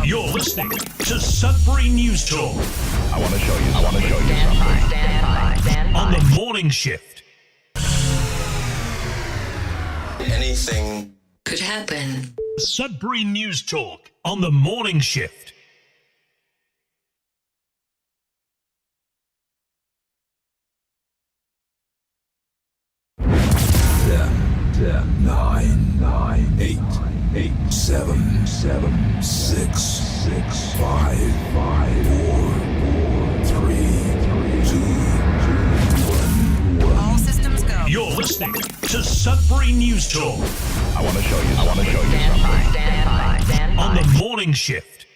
You're listening to Sudbury News Talk. I want to show you something. Stand by. On the morning shift. Anything could happen. Sudbury News Talk on the morning shift. 10, 9, 8, 7, 6, 5, 4, 3, 2, 1. All systems go. You're listening to Sudbury News Talk. I want to show you something. Stand by. On the morning shift.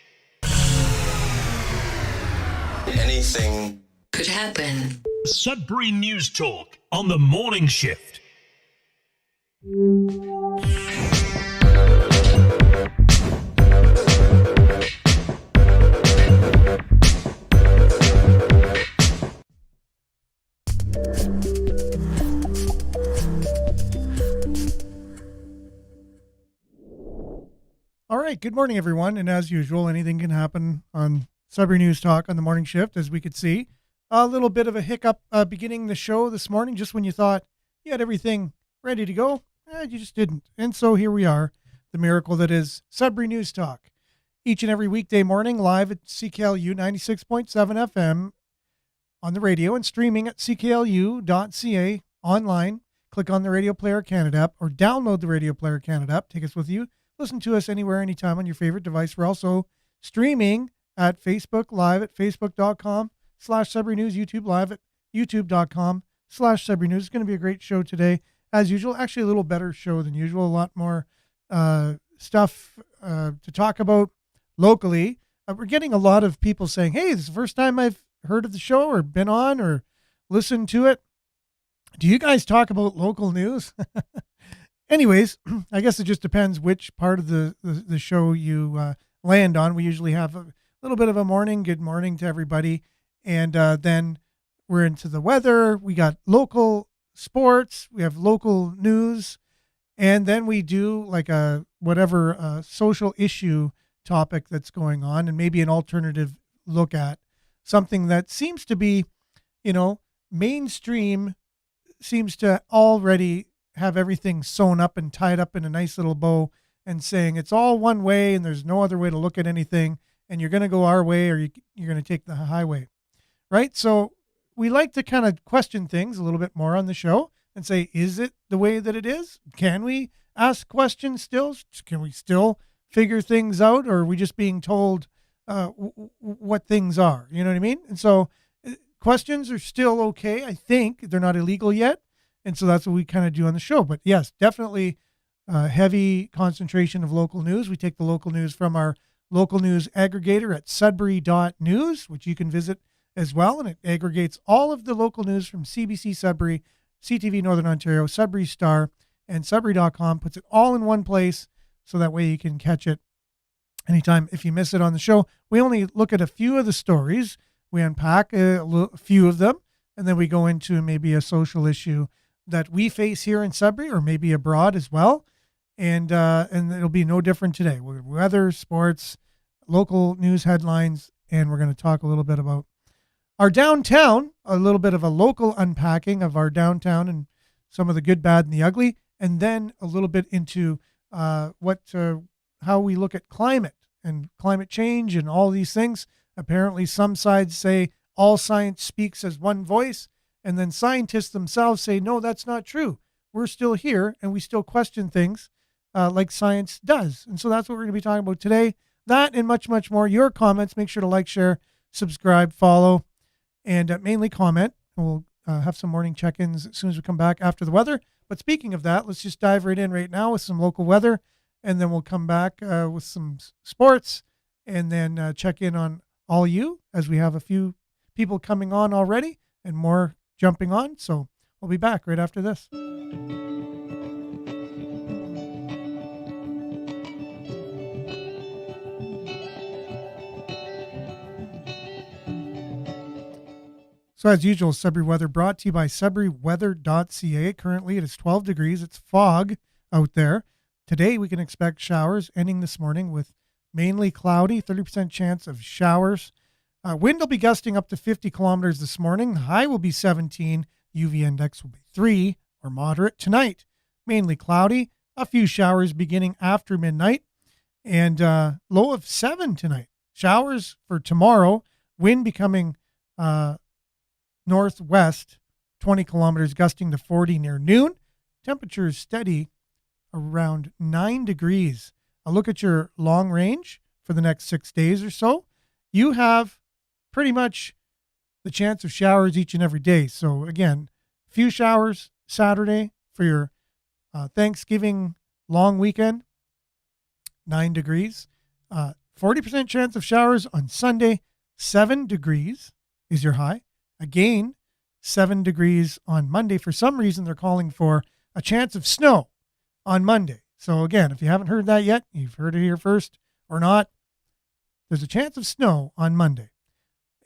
anything could happen. Sudbury News Talk on the morning shift. All right, good morning, everyone. And as usual, anything can happen on Sudbury News Talk on the morning shift, as we could see. A little bit of a hiccup beginning the show this morning, just when you thought you had everything ready to go, you just didn't. And so here we are, the miracle that is Sudbury News Talk. Each and every weekday morning, live at CKLU 96.7 FM on the radio and streaming at cklu.ca online. Click on the Radio Player Canada app or download the Radio Player Canada app. Take us with you. Listen to us anywhere, anytime on your favorite device. We're also streaming at Facebook Live at facebook.com/Sudbury News, YouTube Live at youtube.com/Sudbury News. It's going to be a great show today, as usual. Actually, a little better show than usual. A lot more stuff to talk about locally. We're getting a lot of people saying, hey, this is the first time I've heard of the show or been on or listened to it. Do you guys talk about local news? Anyways, I guess it just depends which part of the show you land on. We usually have a little bit of a morning. Good morning to everybody. And then we're into the weather. We got local sports. We have local news. And then we do like a whatever social issue topic that's going on and maybe an alternative look at something that seems to be, mainstream seems to already have everything sewn up and tied up in a nice little bow and saying it's all one way and there's no other way to look at anything and you're going to go our way or you're going to take the highway, right? So we like to kind of question things a little bit more on the show and say, is it the way that it is? Can we ask questions still? Can we still figure things out, or are we just being told what things are? You know what I mean? And so questions are still okay. I think they're not illegal yet. And so that's what we kind of do on the show. But yes, definitely heavy concentration of local news. We take the local news from our local news aggregator at sudbury.news, which you can visit as well. And it aggregates all of the local news from CBC Sudbury, CTV Northern Ontario, Sudbury Star, and Sudbury.com. Puts it all in one place so that way you can catch it anytime if you miss it on the show. We only look at a few of the stories. We unpack a few of them, and then we go into maybe a social issue that we face here in Sudbury or maybe abroad as well. And it'll be no different today. Weather, sports, local news headlines, and we're going to talk a little bit about our downtown, a little bit of a local unpacking of our downtown and some of the good, bad, and the ugly, and then a little bit into how we look at climate and climate change and all these things. Apparently, some sides say all science speaks as one voice, and then scientists themselves say, no, that's not true. We're still here, and we still question things like science does. And so that's what we're going to be talking about today. That and much, much more. Your comments, make sure to like, share, subscribe, follow, and mainly comment. We'll have some morning check-ins as soon as we come back after the weather. But speaking of that, let's just dive right in right now with some local weather, and then we'll come back with some sports, and then check in on all you, as we have a few people coming on already and more jumping on. So we'll be back right after this. So as usual, Sudbury weather brought to you by sudburyweather.ca. Currently it is 12 degrees. It's fog out there. Today we can expect showers ending this morning with mainly cloudy, 30% chance of showers. Wind will be gusting up to 50 kilometers this morning. The high will be 17. UV index will be 3 or moderate. Tonight, mainly cloudy, a few showers beginning after midnight, and low of 7 tonight. Showers for tomorrow, wind becoming northwest, 20 kilometers, gusting to 40 near noon. Temperature is steady around 9 degrees. A look at your long range for the next 6 days or so. You have pretty much the chance of showers each and every day. So again, a few showers Saturday for your Thanksgiving long weekend, 9 degrees. 40% chance of showers on Sunday, 7 degrees is your high. Again, 7 degrees on Monday. For some reason, they're calling for a chance of snow on Monday. So again, if you haven't heard that yet, you've heard it here first or not, there's a chance of snow on Monday,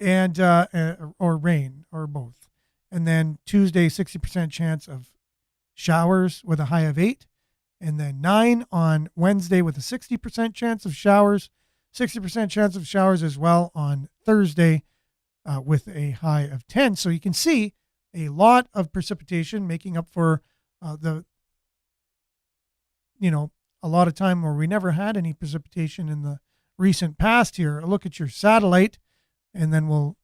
and or rain or both. And then Tuesday, 60% chance of showers with a high of 8. And then 9 on Wednesday with a 60% chance of showers. 60% chance of showers as well on Thursday with a high of 10. So you can see a lot of precipitation making up for a lot of time where we never had any precipitation in the recent past here. A look at your satellite, and then we'll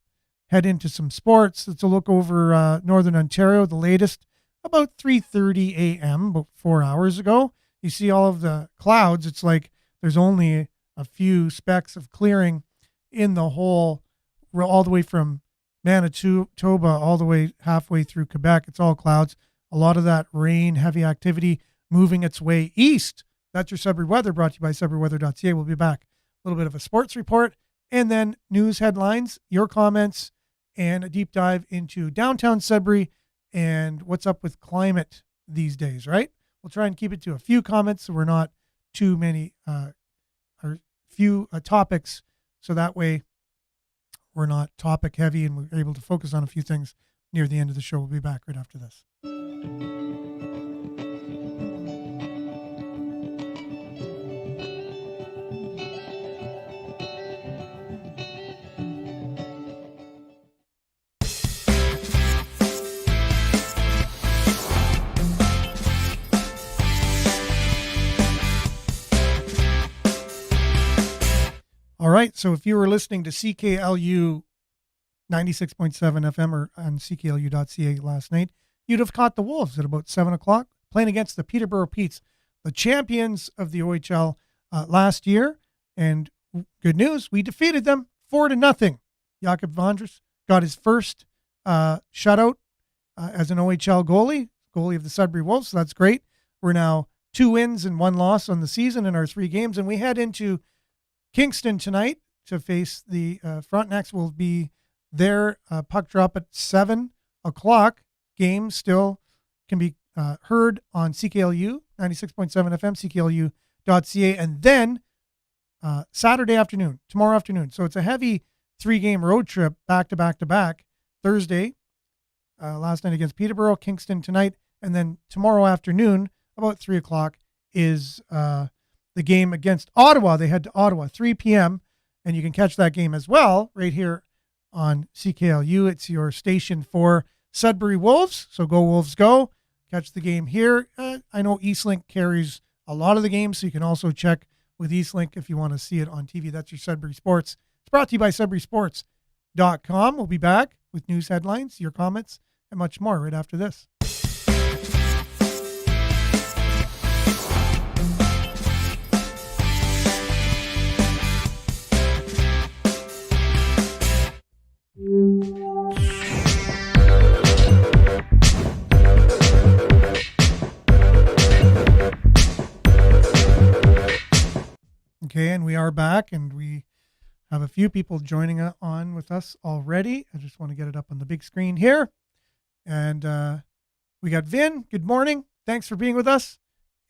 head into some sports. Let's look over Northern Ontario, the latest, about 3:30 a.m., about 4 hours ago. You see all of the clouds. It's like there's only a few specks of clearing in the whole, all the way from Manitoba all the way halfway through Quebec. It's all clouds. A lot of that rain, heavy activity moving its way east. That's your Sudbury weather, brought to you by SudburyWeather.ca. We'll be back. A little bit of a sports report, and then news headlines, your comments, and a deep dive into downtown Sudbury and what's up with climate these days, right? We'll try and keep it to a few comments so we're not too many or few topics, so that way we're not topic heavy and we're able to focus on a few things near the end of the show. We'll be back right after this. All right, so if you were listening to CKLU 96.7 FM or on CKLU.ca last night, you'd have caught the Wolves at about 7 o'clock playing against the Peterborough Petes, the champions of the OHL last year. And good news, we defeated them 4-0. Jakob Vondras got his first shutout as an OHL goalie of the Sudbury Wolves, so that's great. We're now 2 wins and 1 loss on the season in our 3 games, and we head into Kingston tonight to face the Frontenacs. Will be there. Puck drop at 7 o'clock. Game still can be heard on CKLU 96.7 FM, CKLU.ca, and then Saturday afternoon, tomorrow afternoon. So it's a heavy 3-game road trip back to back to back. Thursday, last night against Peterborough, Kingston tonight, and then tomorrow afternoon about 3 o'clock is the game against Ottawa. They head to Ottawa, 3 p.m., and you can catch that game as well right here on CKLU. It's your station for Sudbury Wolves, so go Wolves go. Catch the game here. I know Eastlink carries a lot of the games, so you can also check with Eastlink if you want to see it on TV. That's your Sudbury Sports. It's brought to you by SudburySports.com. We'll be back with news headlines, your comments, and much more right after this. Okay, and we are back, and we have a few people joining on with us already. I just want to get it up on the big screen here. And we got Vin. Good morning. Thanks for being with us,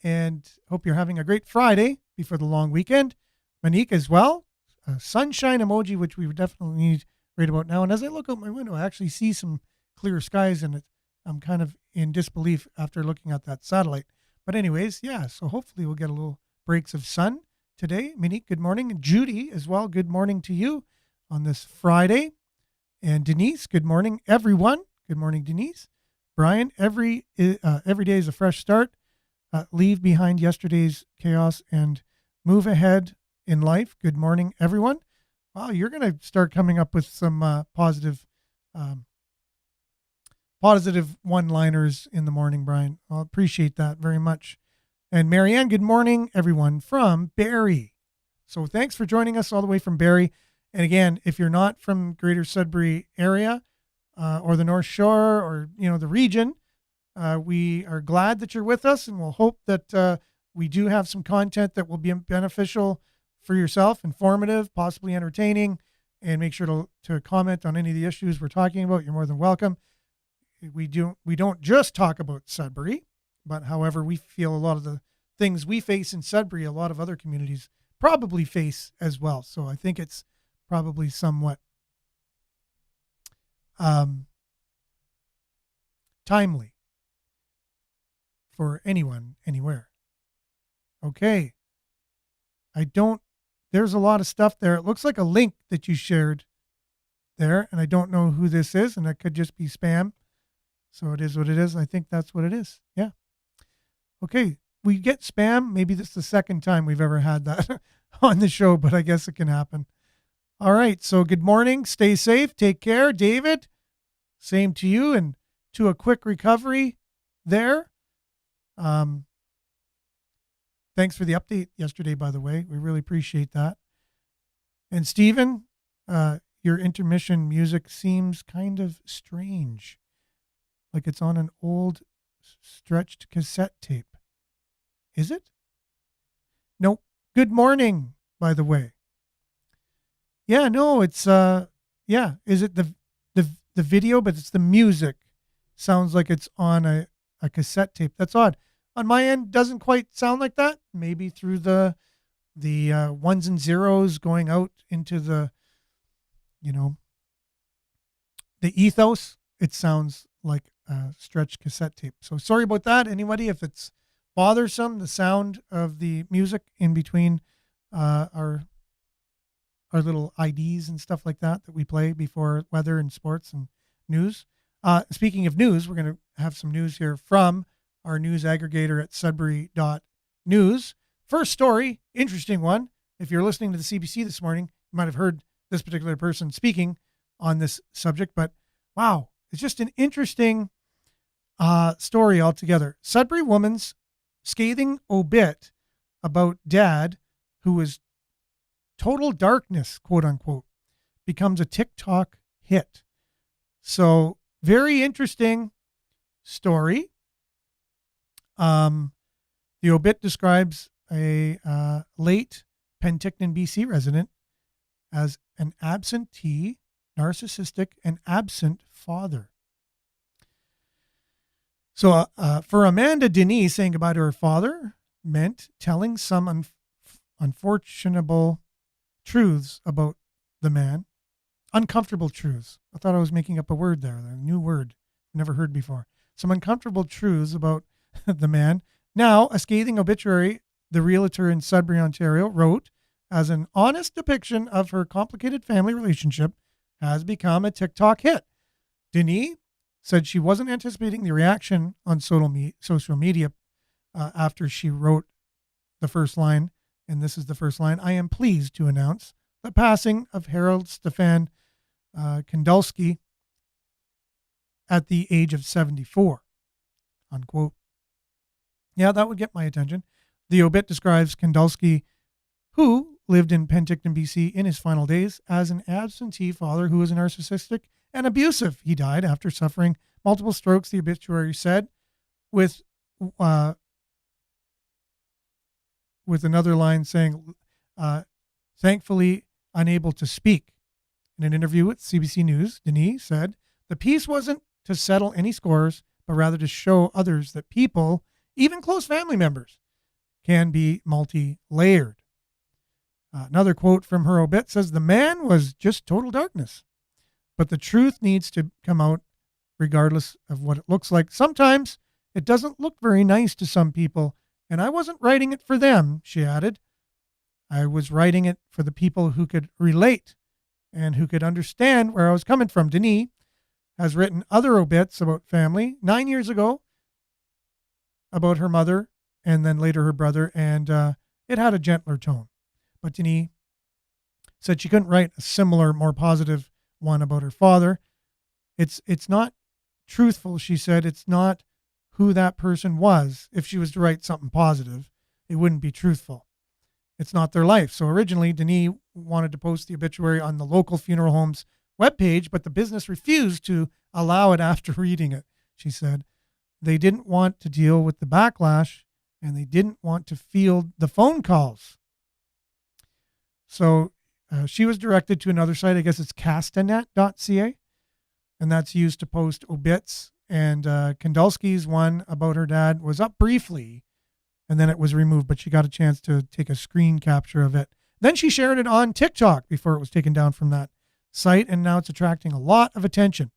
and hope you're having a great Friday before the long weekend. Monique as well. A sunshine emoji, which we definitely need right about now. And as I look out my window, I actually see some clear skies, and I'm kind of in disbelief after looking at that satellite. But anyways, yeah, so hopefully we'll get a little breaks of sun today. Monique, good morning. And Judy as well, good morning to you on this Friday. And Denise, good morning, everyone. Good morning, Denise. Brian, every day is a fresh start. Leave behind yesterday's chaos and move ahead in life. Good morning, everyone. Wow, you're going to start coming up with some positive one-liners in the morning, Brian. I'll appreciate that very much. And Marianne, good morning, everyone, from Barrie. So thanks for joining us all the way from Barrie. And again, if you're not from Greater Sudbury area or the North Shore or, the region, we are glad that you're with us, and we'll hope that we do have some content that will be beneficial for yourself, informative, possibly entertaining, and make sure to comment on any of the issues we're talking about. You're more than welcome. We don't just talk about Sudbury, but however, we feel a lot of the things we face in Sudbury, a lot of other communities probably face as well. So I think it's probably somewhat timely for anyone, anywhere. Okay. There's a lot of stuff there. It looks like a link that you shared there, and I don't know who this is, and that could just be spam. So it is what it is. I think that's what it is. Yeah. Okay. We get spam. Maybe this is the second time we've ever had that on the show, but I guess it can happen. All right. So good morning. Stay safe. Take care. David, same to you, and to a quick recovery there. Thanks for the update yesterday, by the way. We really appreciate that. And Stephen, your intermission music seems kind of strange, like it's on an old stretched cassette tape. Is it? Nope. Good morning, by the way. Yeah, no, it's is it the video, but it's the music. Sounds like it's on a cassette tape. That's odd. On my end, doesn't quite sound like that. Maybe through the ones and zeros going out into the ethos, it sounds like a stretched cassette tape. So sorry about that, anybody, if it's bothersome, the sound of the music in between our little IDs and stuff like that we play before weather and sports and news. Speaking of news, we're going to have some news here from our news aggregator at Sudbury.news. First story, interesting one. If you're listening to the CBC this morning, you might have heard this particular person speaking on this subject, but wow, it's just an interesting story altogether. Sudbury woman's scathing obit about dad who was total darkness, quote unquote, becomes a TikTok hit. So very interesting story. The obit describes a late Penticton, BC resident as an absentee, narcissistic, and absent father. So for Amanda Denise, saying goodbye to her father meant telling some unfortunable truths about the man. Uncomfortable truths. I thought I was making up a word there, a new word never heard before. Some uncomfortable truths about the man. Now, a scathing obituary, the realtor in Sudbury, Ontario, wrote, as an honest depiction of her complicated family relationship has become a TikTok hit. Denis said she wasn't anticipating the reaction on social media after she wrote the first line, and this is the first line: I am pleased to announce the passing of Harold Stefan Kandulski at the age of 74, unquote. Yeah, that would get my attention. The obit describes Kandulski, who lived in Penticton, BC in his final days, as an absentee father who was narcissistic and abusive. He died after suffering multiple strokes, the obituary said, with another line saying, thankfully unable to speak. In an interview with CBC News, Denis said, the piece wasn't to settle any scores, but rather to show others that people, even close family members, can be multi-layered. Another quote from her obit says, the man was just total darkness, but the truth needs to come out regardless of what it looks like. Sometimes it doesn't look very nice to some people, and I wasn't writing it for them, she added. I was writing it for the people who could relate and who could understand where I was coming from. Denis has written other obits about family 9 years ago about her mother and then later her brother, and it had a gentler tone. But Denis said she couldn't write a similar, more positive one about her father. It's not truthful, she said. It's not who that person was. If she was to write something positive, it wouldn't be truthful. It's not their life. So originally, Denis wanted to post the obituary on the local funeral home's webpage, but the business refused to allow it after reading it, she said. They didn't want to deal with the backlash, and they didn't want to field the phone calls. So she was directed to another site. I guess it's castanet.ca, and that's used to post obits. And Kandulski's one about her dad was up briefly, and then it was removed, but she got a chance to take a screen capture of it. Then she shared it on TikTok before it was taken down from that site, and now it's attracting a lot of attention.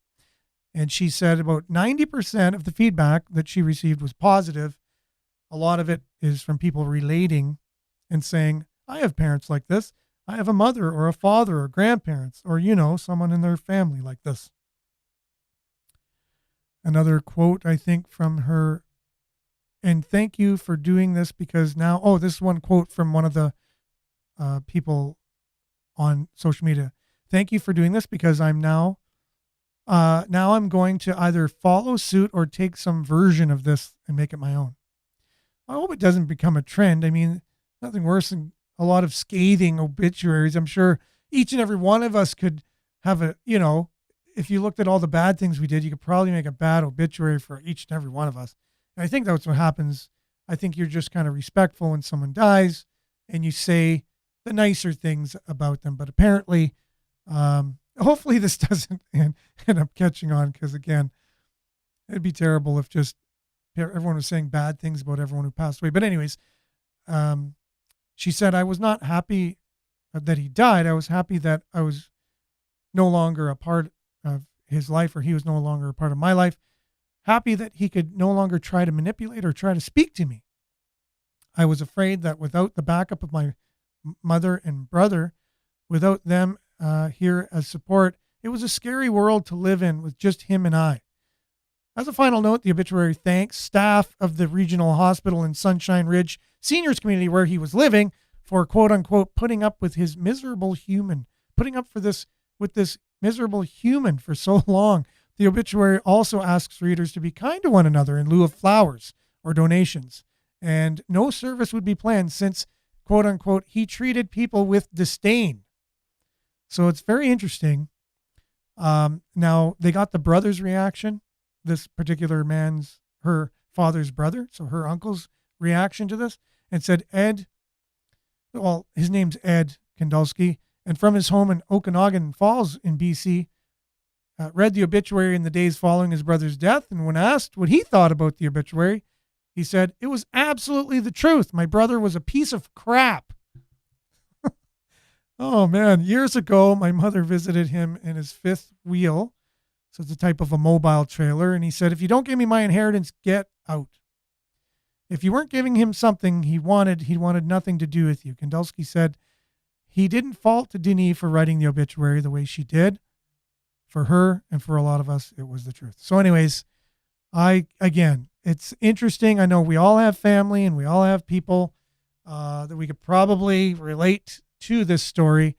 And she said about 90% of the feedback that she received was positive. A lot of it is from people relating and saying, I have parents like this. I have a mother or a father or grandparents or, someone in their family like this. Another quote, I think, from her, and thank you for doing this because now, this is one quote from one of the people on social media. Thank you for doing this because I'm now I'm going to either follow suit or take some version of this and make it my own. I hope it doesn't become a trend. I mean, nothing worse than a lot of scathing obituaries. I'm sure each and every one of us could have if you looked at all the bad things we did, you could probably make a bad obituary for each and every one of us. And I think that's what happens. I think you're just kind of respectful when someone dies and you say the nicer things about them. But apparently, hopefully this doesn't end up catching on, because again, it'd be terrible if just everyone was saying bad things about everyone who passed away. But anyways, she said, I was not happy that he died. I was happy that I was no longer a part of his life, or he was no longer a part of my life. Happy that he could no longer try to manipulate or try to speak to me. I was afraid that without the backup of my mother and brother, without them here as support, it was a scary world to live in with just him and I. As a final note, the obituary thanks staff of the regional hospital in Sunshine Ridge seniors community where he was living for, quote unquote, putting up with his miserable human, putting up for this with this miserable human for so long. The obituary also asks readers to be kind to one another in lieu of flowers or donations. And no service would be planned since, quote unquote, he treated people with disdain. So it's very interesting. Now, they got the brother's reaction, this particular her father's brother, so her uncle's reaction to this, and said, his name's Ed Kandulski, and from his home in Okanagan Falls in BC, read the obituary in the days following his brother's death. And when asked what he thought about the obituary, he said, it was absolutely the truth. My brother was a piece of crap. Oh, man. Years ago, my mother visited him in his fifth wheel. So it's a type of a mobile trailer. And he said, if you don't give me my inheritance, get out. If you weren't giving him something he wanted nothing to do with you. Kandulski said he didn't fault Denis for writing the obituary the way she did. For her and for a lot of us, it was the truth. So anyways, it's interesting. I know we all have family and we all have people that we could probably relate to this story.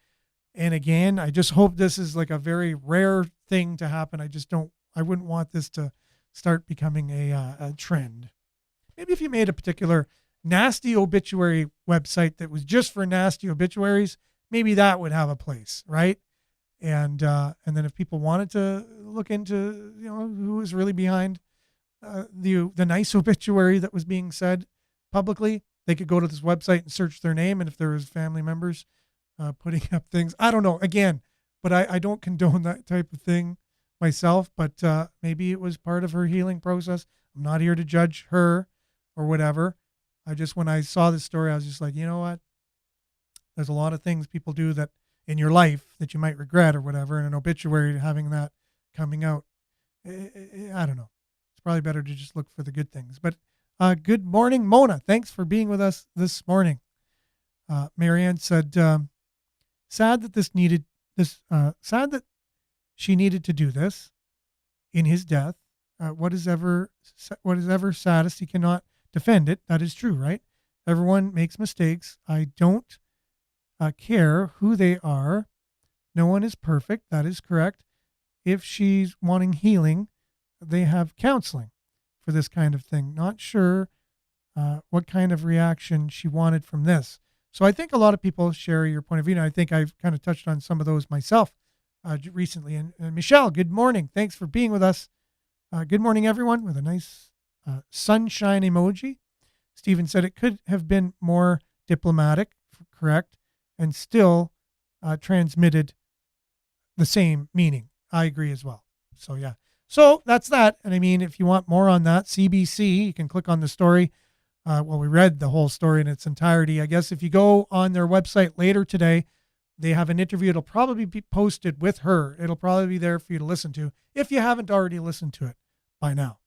And again, I just hope this is like a very rare thing to happen. I wouldn't want this to start becoming a trend. Maybe if you made a particular nasty obituary website that was just for nasty obituaries, maybe that would have a place, right? And then if people wanted to look into, who was really behind the nice obituary that was being said publicly, they could go to this website and search their name. And if there was family members putting up things, I don't know, again, but I don't condone that type of thing myself, but maybe it was part of her healing process. I'm not here to judge her or whatever. When I saw this story, I was just like, you know what? There's a lot of things people do that in your life that you might regret or whatever. And an obituary, having that coming out, I don't know. It's probably better to just look for the good things. But good morning, Mona. Thanks for being with us this morning. Marianne said, sad that sad that she needed to do this in his death. What is ever saddest, he cannot defend it. That is true, right? Everyone makes mistakes. I don't care who they are. No one is perfect. That is correct. If she's wanting healing, they have counseling for this kind of thing. Not sure what kind of reaction she wanted from this. So I think a lot of people share your point of view. And I think I've kind of touched on some of those myself recently. And Michelle, good morning. Thanks for being with us. Good morning, everyone, with a nice sunshine emoji. Stephen said it could have been more diplomatic, correct, and still transmitted the same meaning. I agree as well. So, yeah. So that's that. And I mean, if you want more on that, CBC, you can click on the story. We read the whole story in its entirety. I guess if you go on their website later today, they have an interview. It'll probably be posted with her. It'll probably be there for you to listen to if you haven't already listened to it by now.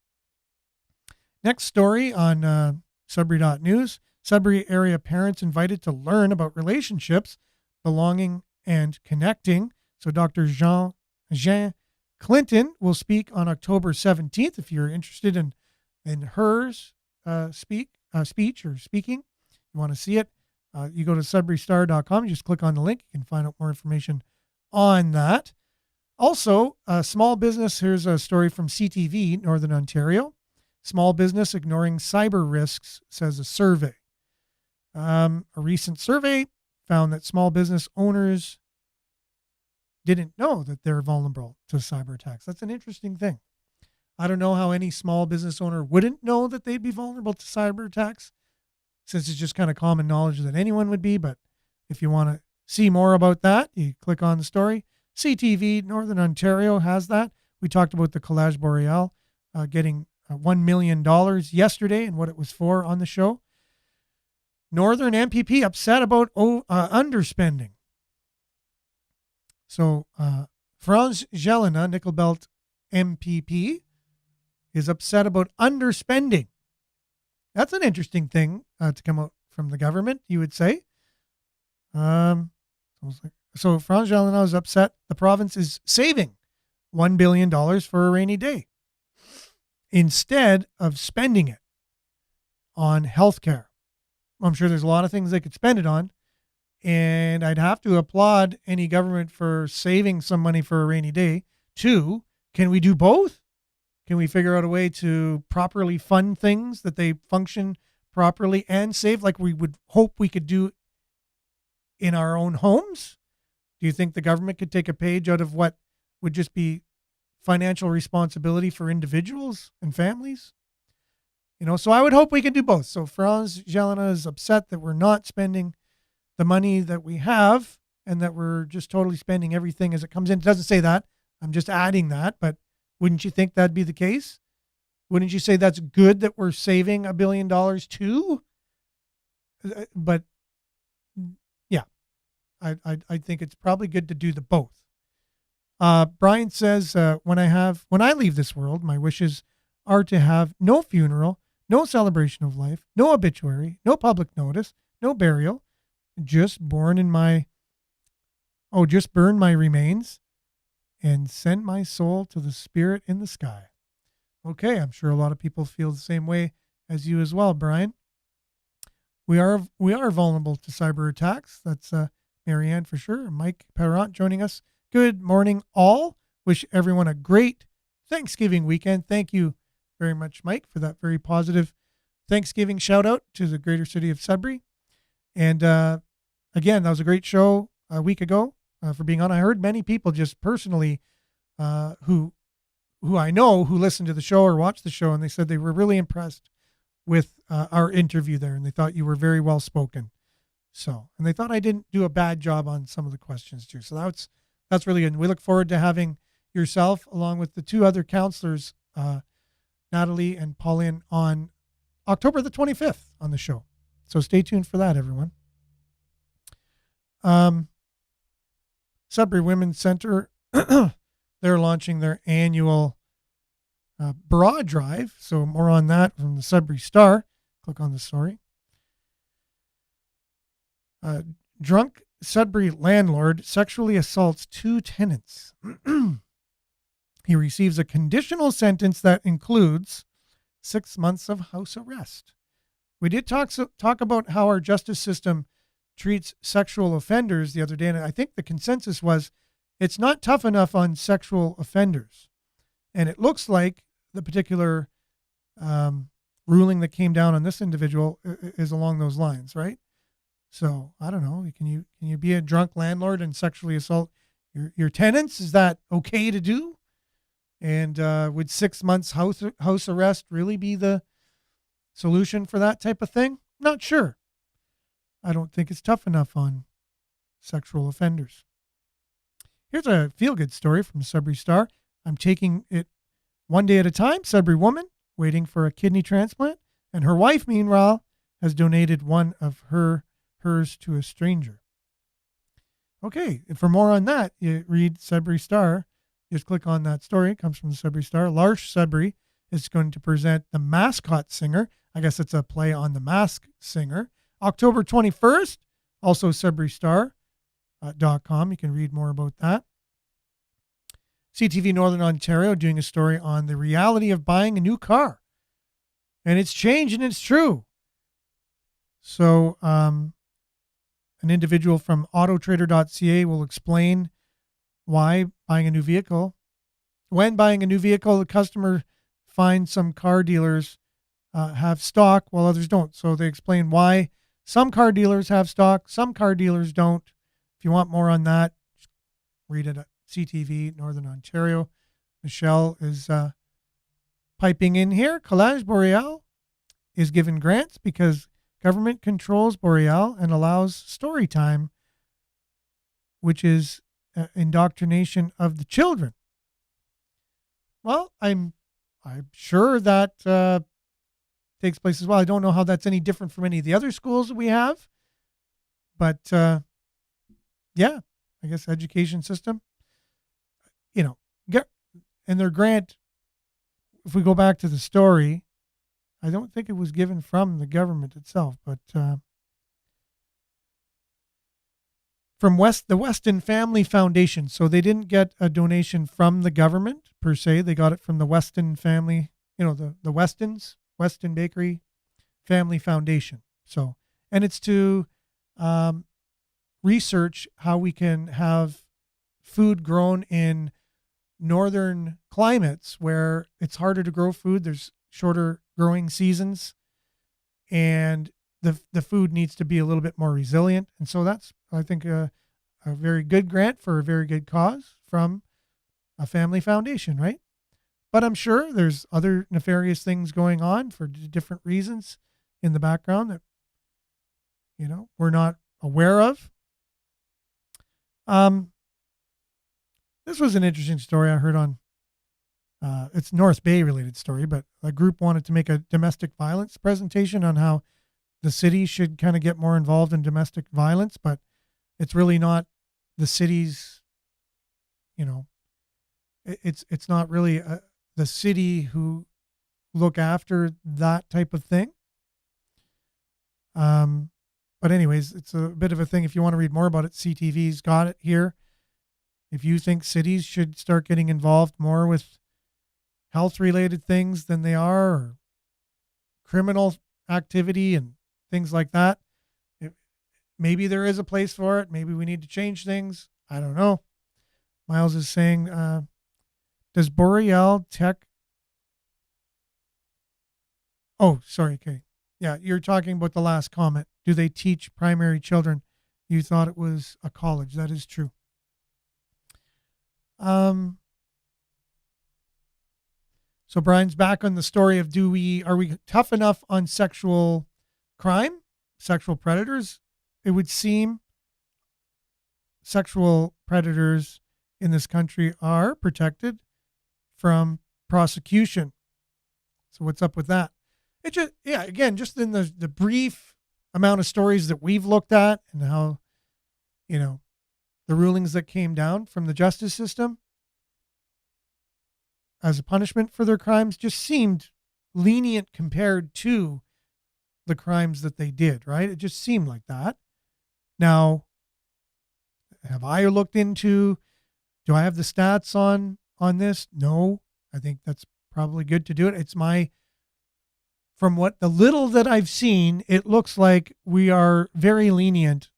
Next story on Sudbury.news. Sudbury area parents invited to learn about relationships, belonging, and connecting. So Dr. Jean Clinton will speak on October 17th. If you're interested in hers speech or speaking, you want to see it, you go to sudburystar.com. You just click on the link. You can find out more information on that. Also, small business. Here's a story from CTV, Northern Ontario. Small business ignoring cyber risks, says a survey. A recent survey found that small business owners didn't know that they're vulnerable to cyber attacks. That's an interesting thing. I don't know how any small business owner wouldn't know that they'd be vulnerable to cyber attacks, since it's just kind of common knowledge that anyone would be. But if you want to see more about that, you click on the story. CTV Northern Ontario has that. We talked about the Collage Boreal getting $1 million yesterday and what it was for on the show. Northern MPP upset about underspending. So Franz Jelena, Nickel Belt MPP, is upset about underspending. That's an interesting thing to come out from the government, you would say. So Franz Jelena is upset the province is saving $1 billion for a rainy day instead of spending it on healthcare. I'm sure there's a lot of things they could spend it on. And I'd have to applaud any government for saving some money for a rainy day. Two, can we do both? Can we figure out a way to properly fund things that they function properly and save, like we would hope we could do in our own homes? Do you think the government could take a page out of what would just be financial responsibility for individuals and families? So I would hope we can do both. So Franz Jelena is upset that we're not spending the money that we have and that we're just totally spending everything as it comes in. It doesn't say that. I'm just adding that, but wouldn't you think that'd be the case? Wouldn't you say that's good that we're saving $1 billion too? But yeah, I think it's probably good to do the both. Brian says, when I leave this world, my wishes are to have no funeral, no celebration of life, no obituary, no public notice, no burial, just burn my remains and send my soul to the spirit in the sky. Okay, I'm sure a lot of people feel the same way as you as well, Brian. We are vulnerable to cyber attacks. That's Marianne for sure. Mike Perrant joining us. Good morning, all. Wish everyone a great Thanksgiving weekend. Thank you very much, Mike, for that very positive Thanksgiving shout out to the greater city of Sudbury. And again, that was a great show a week ago for being on. I heard many people just personally who I know who listened to the show or watched the show, and they said they were really impressed with our interview there, and they thought you were very well spoken. So, and they thought I didn't do a bad job on some of the questions too. So that's really good. And we look forward to having yourself along with the two other counselors, Natalie and Pauline, on October the 25th on the show. So stay tuned for that, everyone. Sudbury Women's Center, they're launching their annual bra drive. So more on that from the Sudbury Star. Click on the story. Drunk Sudbury landlord sexually assaults 2 tenants. He receives a conditional sentence that includes 6 months of house arrest. We did talk about how our justice system treats sexual offenders the other day, and I think the consensus was it's not tough enough on sexual offenders. And it looks like the particular ruling that came down on this individual is along those lines, right? So I don't know. Can you be a drunk landlord and sexually assault your tenants? Is that okay to do? And would 6 months house arrest really be the solution for that type of thing? Not sure. I don't think it's tough enough on sexual offenders. Here's a feel-good story from Sudbury Star. I'm taking it one day at a time. Sudbury woman waiting for a kidney transplant, and her wife, meanwhile, has donated one of hers to a stranger. Okay, and for more on that, you read Sudbury Star. Just click on that story. It comes from the Sudbury Star. L'Arche Sudbury is going to present The Mascot Singer. I guess it's a play on The Masked Singer. October 21st, also SudburyStar.com. You can read more about that. CTV Northern Ontario doing a story on the reality of buying a new car. And it's changed and it's true. So an individual from autotrader.ca will explain why buying a new vehicle. When buying a new vehicle, the customer finds some car dealers have stock while others don't. So they explain why some car dealers have stock, some car dealers don't. If you want more on that, read it at CTV Northern Ontario. Michelle is piping in here. Collage Boreal is given grants because government controls Boreal and allows story time, which is indoctrination of the children. Well, I'm sure that takes place as well. I don't know how that's any different from any of the other schools that we have, but yeah, I guess education system, and their grant. If we go back to the story, I don't think it was given from the government itself, but from the Weston Family Foundation. So they didn't get a donation from the government per se. They got it from the Weston family, the Westons, Weston Bakery Family Foundation. So, and it's to research how we can have food grown in northern climates where it's harder to grow food. There's shorter growing seasons, and the food needs to be a little bit more resilient. And so that's, I think, a very good grant for a very good cause from a family foundation, right? But I'm sure there's other nefarious things going on for different reasons in the background that, we're not aware of. This was an interesting story I heard on, it's North Bay related story, but a group wanted to make a domestic violence presentation on how the city should kind of get more involved in domestic violence, but it's really not the city's, it's not really the city who look after that type of thing. But anyways, it's a bit of a thing. If you want to read more about it, CTV's got it here. If you think cities should start getting involved more with health-related things than they are, or criminal activity and things like that, maybe there is a place for it. Maybe we need to change things. I don't know. Miles is saying, does Boreal Tech... Oh, sorry, okay. Yeah, you're talking about the last comment. Do they teach primary children? You thought it was a college. That is true. So Brian's back on the story of are we tough enough on sexual crime, sexual predators? It would seem sexual predators in this country are protected from prosecution. So what's up with that? It just, again, just in the brief amount of stories that we've looked at and how, the rulings that came down from the justice system as a punishment for their crimes just seemed lenient compared to the crimes that they did, right? It just seemed like that. Now, have I looked into, do I have the stats on this? No. I think that's probably good to do it. From what the little that I've seen, it looks like we are very lenient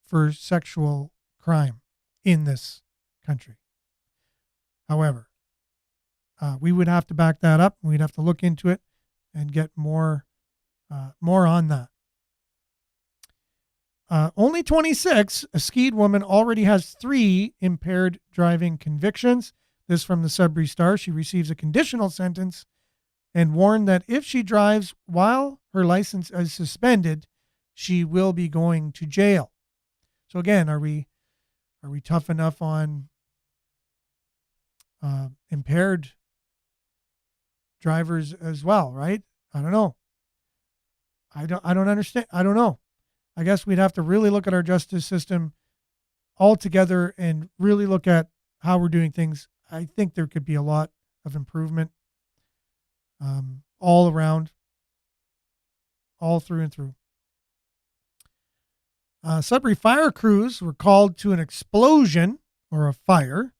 for sexual crime in this country. However, we would have to back that up. We'd have to look into it and get more on that. Only 26, a skied woman already has 3 impaired driving convictions. This from the Sudbury Star. She receives a conditional sentence and warned that if she drives while her license is suspended, she will be going to jail. So again, are we tough enough on impaired drivers as well, right? I don't know. I don't understand. I don't know. I guess we'd have to really look at our justice system altogether and really look at how we're doing things. I think there could be a lot of improvement all around, all through and through. Sudbury fire crews were called to an explosion or a fire.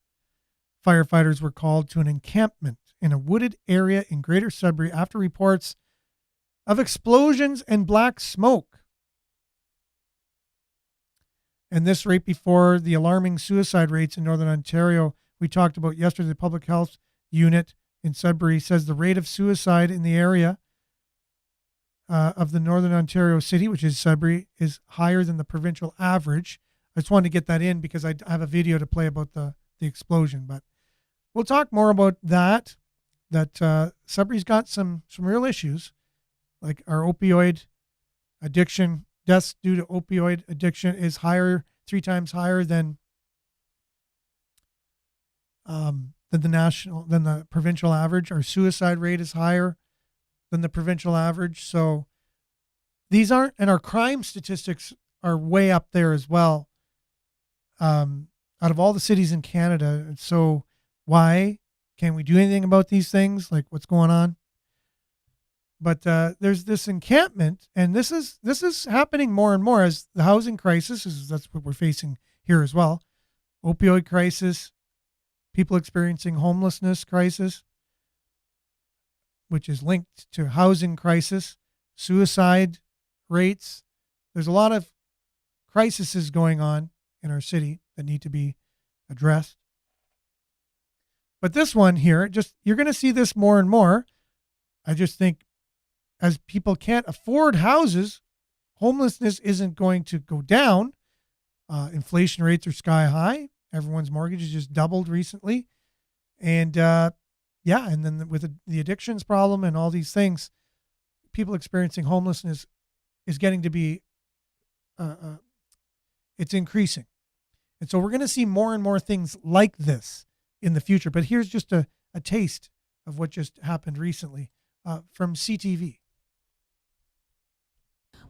Firefighters were called to an encampment in a wooded area in Greater Sudbury after reports of explosions and black smoke. And this right before the alarming suicide rates in Northern Ontario we talked about yesterday. The public health unit in Sudbury says the rate of suicide in the area of the Northern Ontario city, which is Sudbury, is higher than the provincial average. I just wanted to get that in because I have a video to play about the explosion. But we'll talk more about that. That Sudbury's got some real issues, like our opioid addiction. Deaths due to opioid addiction is higher, 3 times higher than the provincial average. Our suicide rate is higher than the provincial average. So these aren't, and our crime statistics are way up there as well. Out of all the cities in Canada. So why can't we do anything about these things? Like what's going on? But there's this encampment, and this is happening more and more as the housing crisis that's what we're facing here as well. Opioid crisis, people experiencing homelessness crisis, which is linked to housing crisis, suicide rates. There's a lot of crises going on in our city that need to be addressed. But this one here, you're going to see this more and more. I just think as people can't afford houses, homelessness isn't going to go down. Inflation rates are sky high. Everyone's mortgages just doubled recently. And and then with the addictions problem and all these things, people experiencing homelessness is getting to be, it's increasing. And so we're going to see more and more things like this in the future. But here's just a taste of what just happened recently from CTV.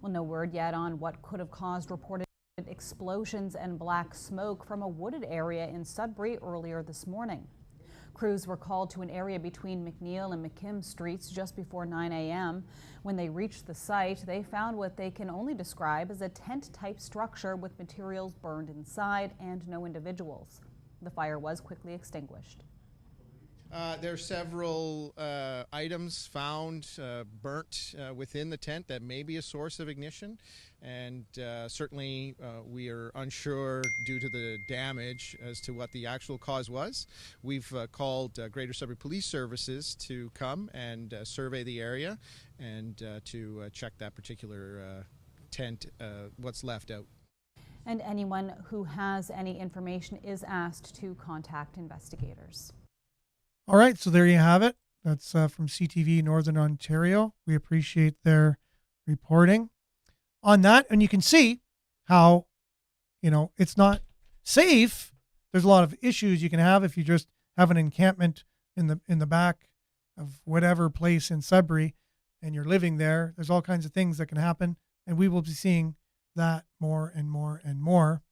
Well, no word yet on what could have caused reported explosions and black smoke from a wooded area in Sudbury earlier this morning. Crews were called to an area between McNeil and McKim Streets just before 9 a.m. When they reached the site, they found what they can only describe as a tent-type structure with materials burned inside and no individuals. The fire was quickly extinguished. There are several items found burnt within the tent that may be a source of ignition, and certainly we are unsure due to the damage as to what the actual cause was. We've called Greater Sudbury Police Services to come and survey the area and to check that particular tent, what's left out. And anyone who has any information is asked to contact investigators. All right, so there you have it. That's from CTV Northern Ontario. We appreciate their reporting on that. And you can see how, it's not safe. There's a lot of issues you can have if you just have an encampment in the back of whatever place in Sudbury and you're living there. There's all kinds of things that can happen. And we will be seeing that more and more and more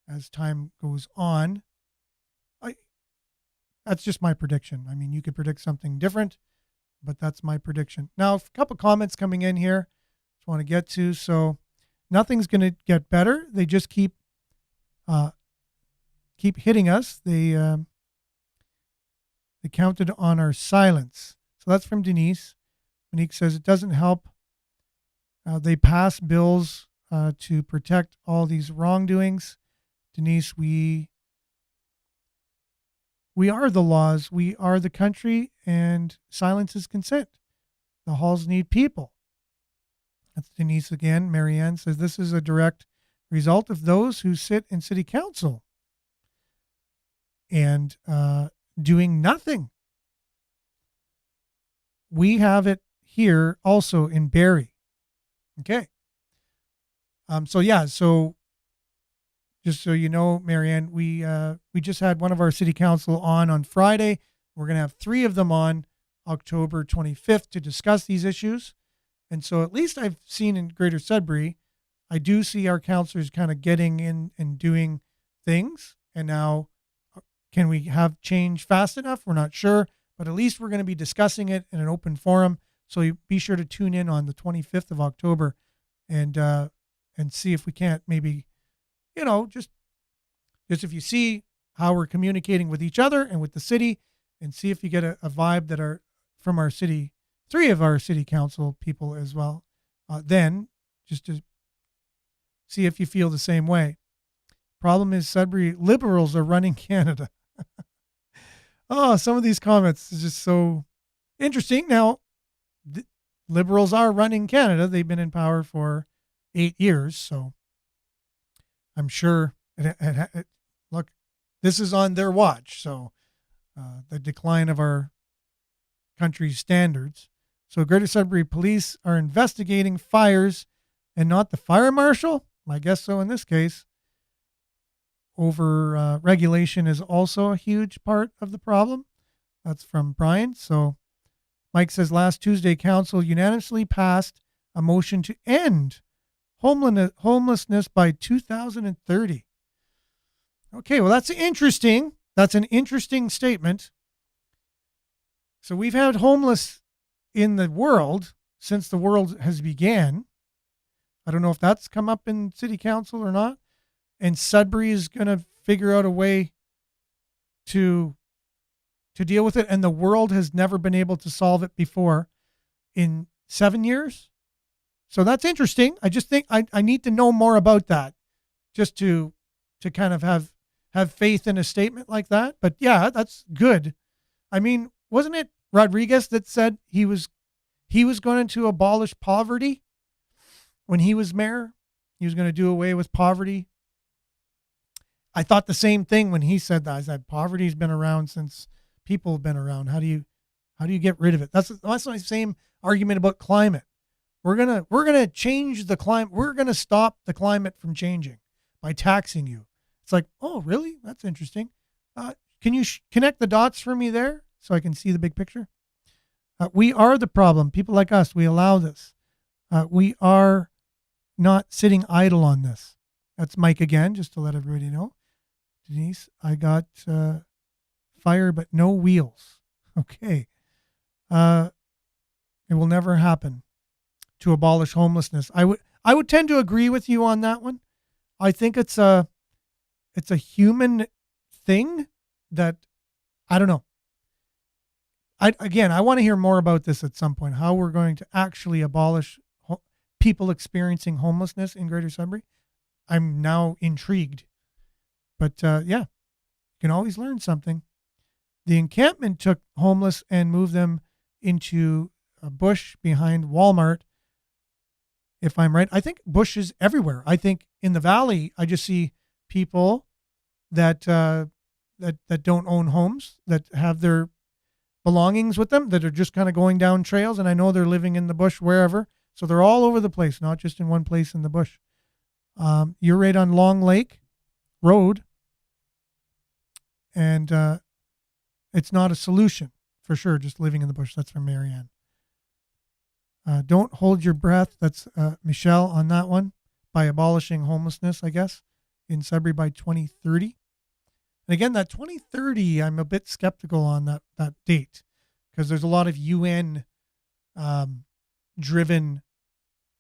as time goes on. That's just my prediction. I mean, you could predict something different, but that's my prediction. Now, a couple comments coming in here. Just want to get to. So, nothing's going to get better. They just keep hitting us. They counted on our silence. So that's from Denise. Monique says it doesn't help. They pass bills to protect all these wrongdoings. Denise, we are the laws. We are the country, and silence is consent. The halls need people. That's Denise again. Marianne says this is a direct result of those who sit in city council and doing nothing. We have it here also in Barrie. Okay. So just so you know, Marianne, we just had one of our city council on Friday. We're going to have 3 of them on October 25th to discuss these issues. And so at least I've seen in Greater Sudbury, I do see our councillors kind of getting in and doing things. And now, can we have change fast enough? We're not sure, but at least we're going to be discussing it in an open forum. So you be sure to tune in on the 25th of October and see if we can't maybe, just if you see how we're communicating with each other and with the city, and see if you get a vibe that are from our city, 3 of our city council people as well. Then just to see if you feel the same way. Problem is Sudbury Liberals are running Canada. Oh, some of these comments is just so interesting. Now, Liberals are running Canada. They've been in power for 8 years, so I'm sure. Look, this is on their watch, so the decline of our country's standards. So Greater Sudbury Police are investigating fires and not the fire marshal? I guess so in this case. Over regulation is also a huge part of the problem. That's from Brian. So Mike says last Tuesday, council unanimously passed a motion to end homelessness by 2030. Okay, well, that's interesting. That's an interesting statement. So we've had homeless in the world since the world has began. I don't know if that's come up in city council or not. And Sudbury is going to figure out a way to deal with it. And the world has never been able to solve it before in 7 years. So that's interesting. I just think I need to know more about that just to kind of have faith in a statement like that. But yeah, that's good. I mean, wasn't it Rodriguez that said he was going to abolish poverty when he was mayor? He was going to do away with poverty. I thought the same thing when he said that. I said poverty's been around since people have been around. How do you get rid of it? That's my same argument about climate. We're gonna change the climate. We're gonna stop the climate from changing by taxing you. It's like, oh, really? That's interesting. Can you connect the dots for me there so I can see the big picture? We are the problem. People like us, we allow this. We are not sitting idle on this. That's Mike again, just to let everybody know. Denise, I got fire but no wheels. Okay. It will never happen to abolish homelessness. I would tend to agree with you on that one. I think it's a human thing that, I don't know. I want to hear more about this at some point, how we're going to actually abolish people experiencing homelessness in Greater Sudbury. I'm now intrigued. But yeah, you can always learn something. The encampment took homeless and moved them into a bush behind Walmart. If I'm right, I think bush is everywhere. I think in the valley, I just see people that don't own homes, that have their belongings with them, that are just kind of going down trails. And I know they're living in the bush wherever. So they're all over the place, not just in one place in the bush. You're right on Long Lake Road. And it's not a solution for sure, just living in the bush. That's from Marianne. Don't hold your breath. That's Michelle on that one, by abolishing homelessness, I guess, in Sudbury by 2030. And again, that 2030, I'm a bit skeptical on that date, because there's a lot of UN driven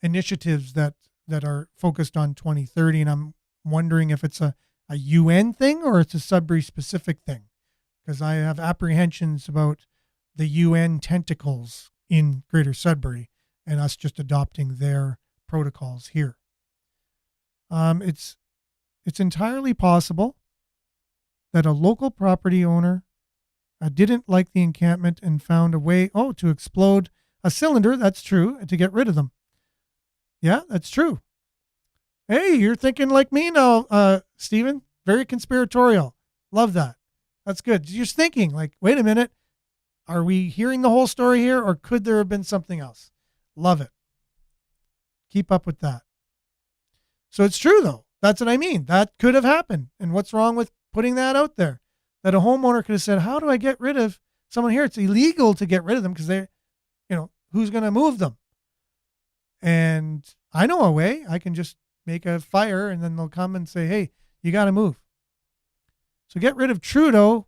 initiatives that that are focused on 2030, and I'm wondering if it's a UN thing or it's a Sudbury specific thing, because I have apprehensions about the UN tentacles in Greater Sudbury and us just adopting their protocols here. It's entirely possible that a local property owner didn't like the encampment and found a way, to explode a cylinder. That's true. And to get rid of them. Yeah, that's true. Hey, you're thinking like me now, Stephen. Very conspiratorial. Love that. That's good. You're thinking like, wait a minute. Are we hearing the whole story here, or could there have been something else? Love it. Keep up with that. So it's true, though. That's what I mean. That could have happened. And what's wrong with putting that out there? That a homeowner could have said, how do I get rid of someone here? It's illegal to get rid of them because who's going to move them? And I know a way. I can just make a fire and then they'll come and say, hey, you got to move. So get rid of Trudeau.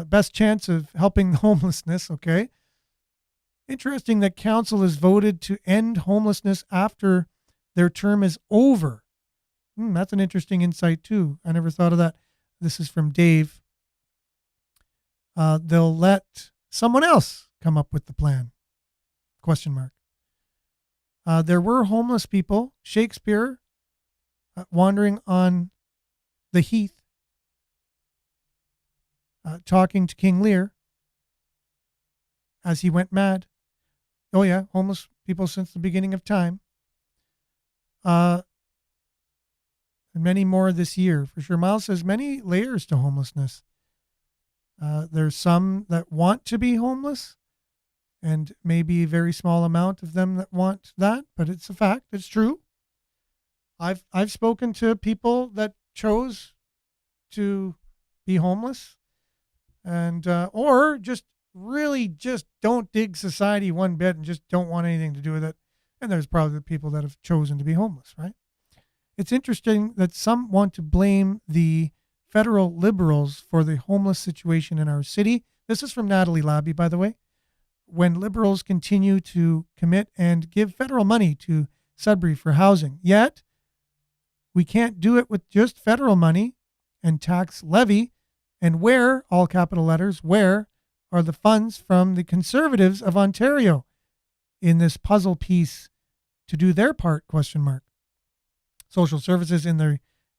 Best chance of helping homelessness. Okay. Interesting that council has voted to end homelessness after their term is over. That's an interesting insight too. I never thought of that. This is from Dave. They'll let someone else come up with the plan. ? There were homeless people, Shakespeare, wandering on the heath, talking to King Lear as he went mad. Oh yeah, homeless people since the beginning of time. And many more this year, for sure. Miles says many layers to homelessness. There's some that want to be homeless, and maybe a very small amount of them that want that, but it's a fact. It's true. I've spoken to people that chose to be homeless, and or just really just don't dig society one bit and just don't want anything to do with it. And there's probably the people that have chosen to be homeless, right? It's interesting that some want to blame the federal liberals for the homeless situation in our city. This is from Natalie Labby, by the way. When liberals continue to commit and give federal money to Sudbury for housing, yet we can't do it with just federal money and tax levy. And where, all capital letters, where are the funds from the Conservatives of Ontario in this puzzle piece to do their part? ? Social services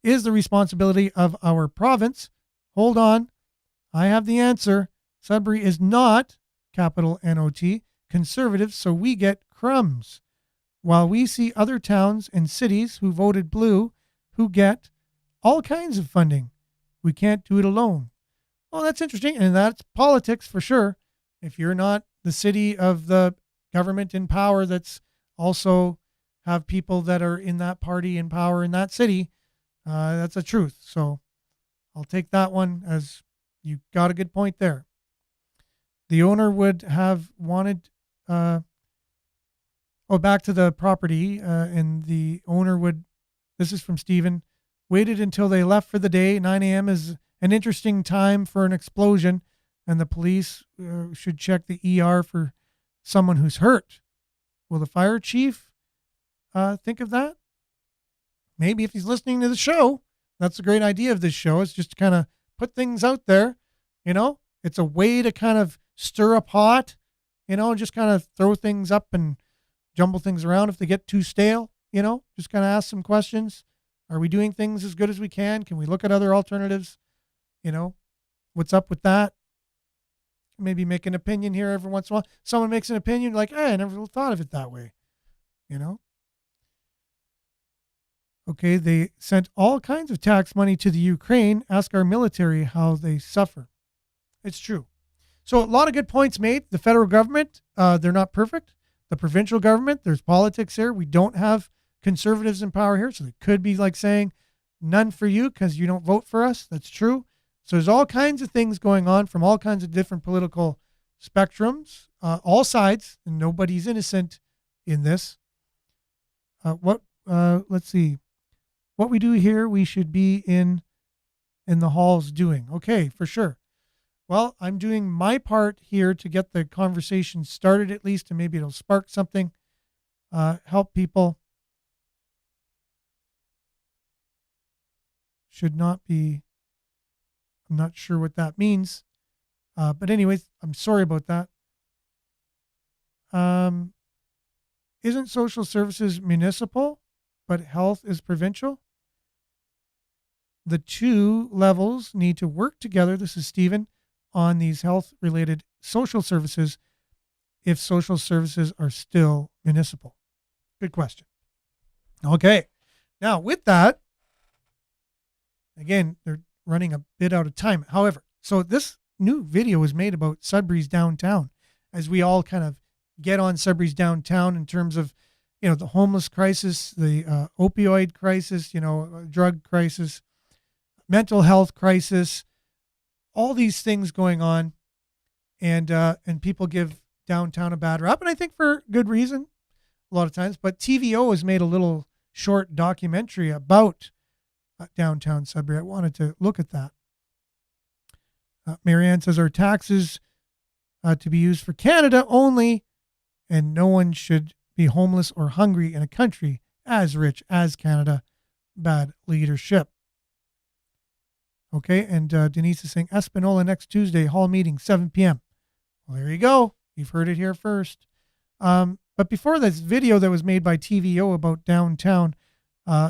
is the responsibility of our province. Hold on. I have the answer. Sudbury is not, capital N-O-T, conservative, so we get crumbs. While we see other towns and cities who voted blue who get all kinds of funding. We can't do it alone. Well, that's interesting. And that's politics for sure. If you're not the city of the government in power that's also have people that are in that party in power in that city, that's a truth. So I'll take that one as you got a good point there. The owner would have wanted, back to the property, and the owner would, this is from Stephen, waited until they left for the day. 9 a.m. is an interesting time for an explosion, and the police should check the ER for someone who's hurt. Will the fire chief think of that? Maybe if he's listening to the show. That's a great idea of this show. It's just to kind of put things out there. It's a way to kind of stir a pot, just kind of throw things up and jumble things around if they get too stale, just kind of ask some questions. Are we doing things as good as we can? Can we look at other alternatives? What's up with that? Maybe make an opinion here every once in a while. Someone makes an opinion like, I never thought of it that way, Okay, they sent all kinds of tax money to the Ukraine. Ask our military how they suffer. It's true. So a lot of good points made. The federal government, they're not perfect. The provincial government, there's politics here. We don't have conservatives in power here. So they could be like saying none for you because you don't vote for us. That's true. So there's all kinds of things going on from all kinds of different political spectrums, all sides, and nobody's innocent in this. Let's see. What we do here, we should be in the halls doing. Okay, for sure. Well, I'm doing my part here to get the conversation started at least, and maybe it'll spark something, help people. should not be. I'm not sure what that means. But anyways, I'm sorry about that. Isn't social services municipal, but health is provincial? The two levels need to work together. This is Stephen on these health-related social services if social services are still municipal. Good question. Okay. Now, with that, again, they're running a bit out of time. However, so this new video was made about Sudbury's downtown as we all kind of get on Sudbury's downtown in terms of, the homeless crisis, the opioid crisis, drug crisis, mental health crisis, all these things going on, and people give downtown a bad rap, and I think for good reason a lot of times. But TVO has made a little short documentary about downtown Sudbury. I wanted to look at that. Marianne says our taxes to be used for Canada only, and no one should be homeless or hungry in a country as rich as Canada. Bad leadership. Okay, and Denise is saying Espanola next Tuesday, hall meeting, 7 p.m. Well, there you go. You've heard it here first. But before this video that was made by TVO about downtown,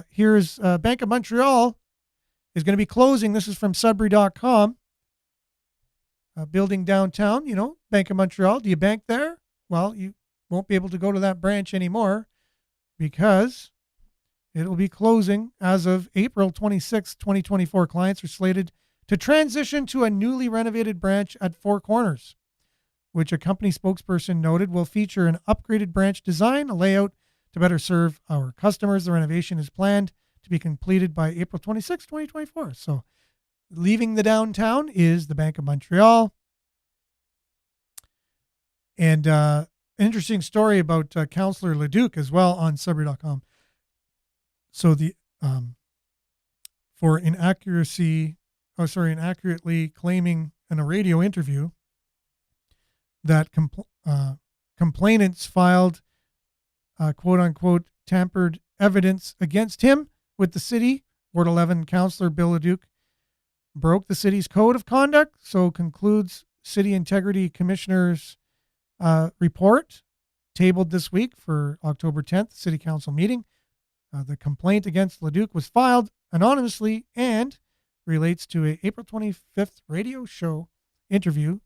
here's Bank of Montreal is going to be closing. This is from Sudbury.com. Building downtown, Bank of Montreal. Do you bank there? Well, you won't be able to go to that branch anymore because it will be closing as of April 26, 2024. Clients are slated to transition to a newly renovated branch at Four Corners, which a company spokesperson noted will feature an upgraded branch design, a layout to better serve our customers. The renovation is planned to be completed by April 26, 2024. So leaving the downtown is the Bank of Montreal. And interesting story about Councillor Leduc as well on Sudbury.com. So the for inaccurately claiming in a radio interview that complainants filed quote unquote tampered evidence against him with the city. Ward 11 Councillor Bill Leduc broke the city's code of conduct, so concludes City Integrity Commissioner's report tabled this week for October 10th City Council meeting. The complaint against Leduc was filed anonymously and relates to a April 25th radio show interview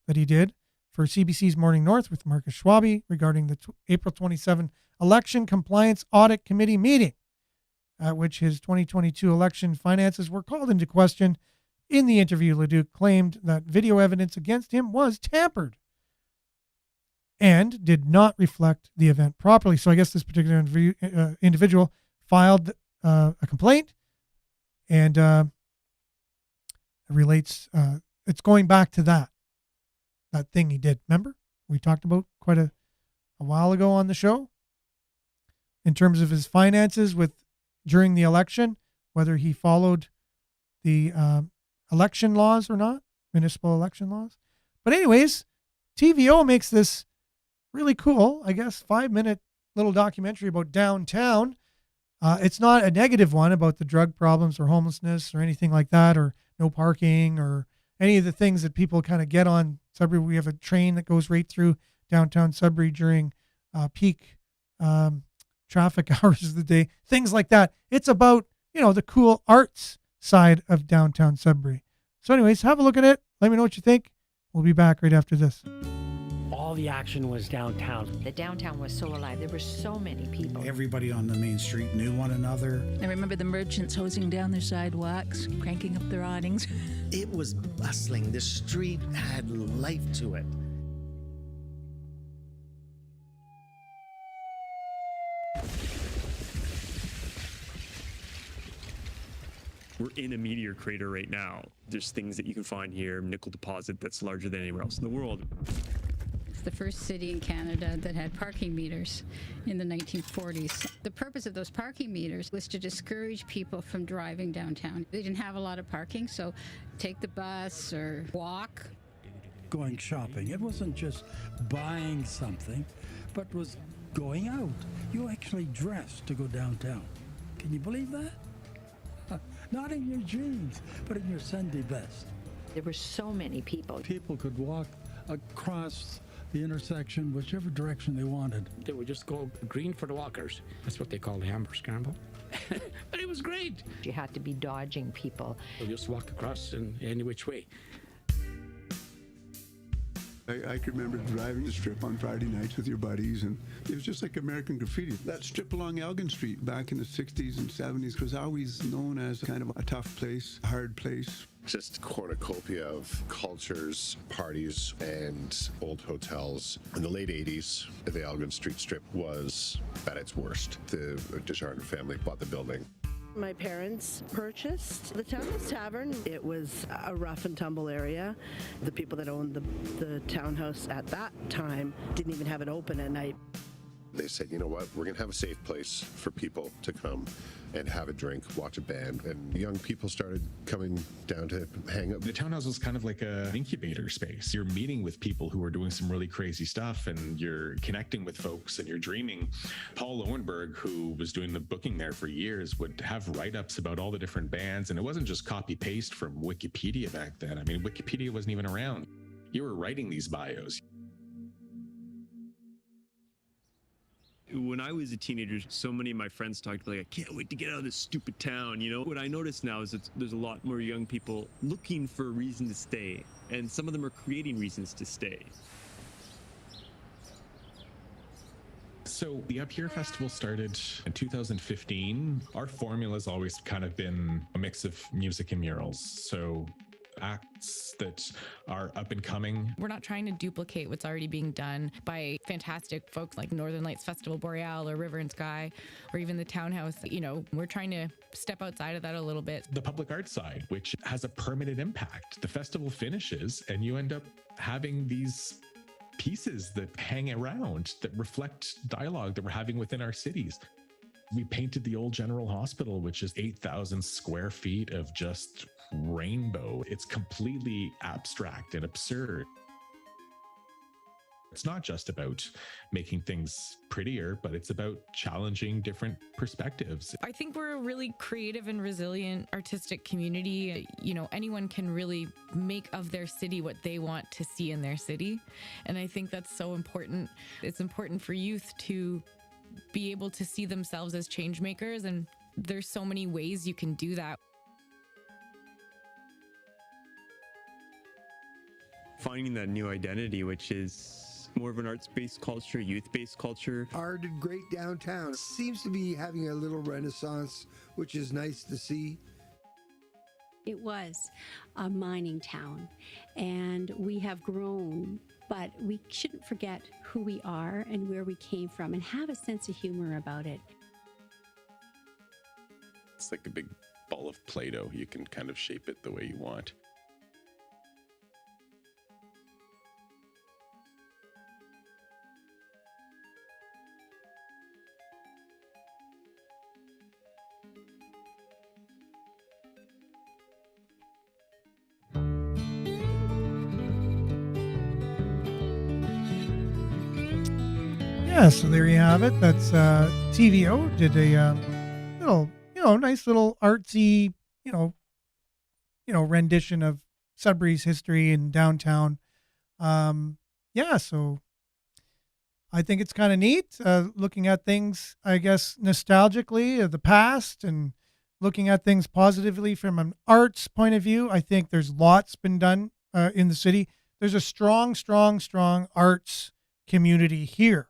that he did for CBC's Morning North with Marcus Schwabe regarding the April 27 Election Compliance Audit Committee meeting, at which his 2022 election finances were called into question. In the interview, Leduc claimed that video evidence against him was tampered and did not reflect the event properly. So I guess this particular individual filed a complaint, and it relates, it's going back to that thing he did. Remember? We talked about quite a while ago on the show in terms of his finances during the election, whether he followed the election laws or not, municipal election laws. But anyways, TVO makes this really cool, I guess, 5-minute little documentary about downtown. It's not a negative one about the drug problems or homelessness or anything like that, or no parking or any of the things that people kind of get on Sudbury. We have a train that goes right through downtown Sudbury during peak traffic hours of the day, things like that. It's about, the cool arts side of downtown Sudbury. So anyways, have a look at it. Let me know what you think. We'll be back right after this. All the action was downtown. The downtown was so alive. There were so many people. Everybody on the main street knew one another. I remember the merchants hosing down their sidewalks, cranking up their awnings. It was bustling. The street had life to it. We're in a meteor crater right now. There's things that you can find here, nickel deposit that's larger than anywhere else in the world. It's the first city in Canada that had parking meters in the 1940s. The purpose of those parking meters was to discourage people from driving downtown. They didn't have a lot of parking, so take the bus or walk. Going shopping. It wasn't just buying something, but was going out. You actually dressed to go downtown. Can you believe that? not in your jeans, but in your Sunday best. There were so many people. People could walk across the intersection whichever direction they wanted. They would just go green for the walkers. That's what they call the hamburger scramble. But it was great. You had to be dodging people. They'll just walk across in any which way. I can remember driving the strip on Friday nights with your buddies, and it was just like American graffiti. That strip along Elgin Street back in the 60s and 70s was always known as kind of a tough place, a hard place. Just cornucopia of cultures, parties, and old hotels. In the late 80s, the Elgin Street strip was at its worst. The Desjardins family bought the building. My parents purchased the Townhouse Tavern. It was a rough and tumble area. The people that owned the townhouse at that time didn't even have it open at night. They said, you know what, we're going to have a safe place for people to come and have a drink, watch a band. And young people started coming down to hang out. The townhouse was kind of like an incubator space. You're meeting with people who are doing some really crazy stuff, and you're connecting with folks and you're dreaming. Paul Lowenberg, who was doing the booking there for years, would have write-ups about all the different bands. And it wasn't just copy-paste from Wikipedia back then. I mean, Wikipedia wasn't even around. You were writing these bios. When I was a teenager, so many of my friends talked like, I can't wait to get out of this stupid town. You know, what I notice now is that there's a lot more young people looking for a reason to stay, and some of them are creating reasons to stay. So the Up Here Festival started in 2015. Our formula has always kind of been a mix of music and murals. So acts that are up and coming. We're not trying to duplicate what's already being done by fantastic folks like Northern Lights Festival Boreal or River and Sky or even the Townhouse. You know, we're trying to step outside of that a little bit. The public art side, which has a permanent impact. The festival finishes and you end up having these pieces that hang around that reflect dialogue that we're having within our cities. We painted the old General Hospital, which is 8,000 square feet of just rainbow. It's completely abstract and absurd. It's not just about making things prettier, but it's about challenging different perspectives. I think we're a really creative and resilient artistic community. You know, anyone can really make of their city what they want to see in their city. And I think that's so important. It's important for youth to be able to see themselves as change makers, and there's so many ways you can do that. Finding that new identity, which is more of an arts-based culture, youth-based culture. Art did great downtown. Seems to be having a little renaissance, which is nice to see. It was a mining town, and we have grown, but we shouldn't forget who we are and where we came from and have a sense of humor about it. It's like a big ball of Play-Doh. You can kind of shape it the way you want. Yeah, so there you have it. That's TVO did a little, nice little artsy, rendition of Sudbury's history in downtown. Yeah, so I think it's kind of neat looking at things, I guess, nostalgically of the past and looking at things positively from an arts point of view. I think there's lots been done in the city. There's a strong, strong, strong arts community here.